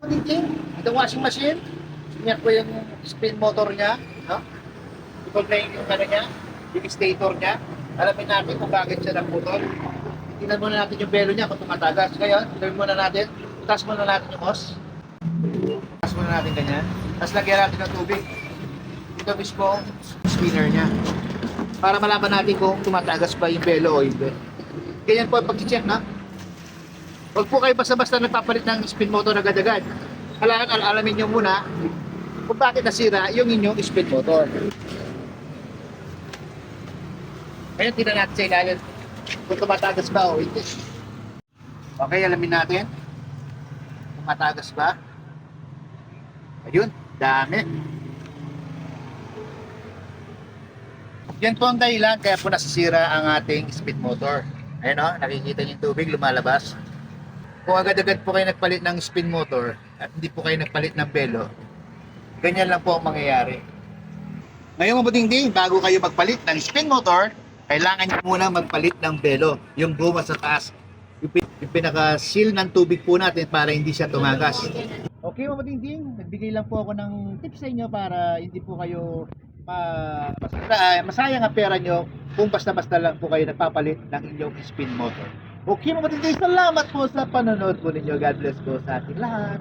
Itong washing machine, siyak ko yung spin motor niya, no? Ipag na yung ano niya, yung stator niya. Alamin natin kung bakit siya naputol. Tingnan muna natin yung belo niya kung tumatagas. Ngayon, gawin muna natin, taas muna natin yung hose. Taas muna natin ganyan. Tapos lagyan natin ng tubig. Ito mismo, spinner niya. Para malaman natin kung tumatagas ba yung belo o hindi. Ganyan po ang pag-check, na. Huwag po kayo basta-basta nagpapalit ng spin motor agad-agad. Kailangan alamin nyo muna kung bakit nasira yung inyong spin motor. Ngayon, tingnan natin sa ilalim kung tumatagas ba o hindi. Okay, alamin natin. Tumatagas ba? Ayun, dami. Yan po ang dahilan kaya po nasisira ang ating speed motor. Ayan o, nakikita niyo yung tubig lumalabas. Kung agad-agad po kayo nagpalit ng spin motor at hindi po kayo nagpalit ng belo, ganyan lang po ang mangyayari. Ngayon mabuting din, bago kayo magpalit ng spin motor, kailangan nyo muna magpalit ng belo, yung guma sa taas. Yung pinaka-seal ng tubig po natin para hindi siya tumagas. Okay mabuting din, nagbigay lang po ako ng tips sa inyo para hindi po kayo masayang ang pera nyo kung basta-basta lang po kayo nagpapalit ng inyong spin motor. Okay mabuting din, salamat po sa panonood po ninyo. God bless po sa ating lahat.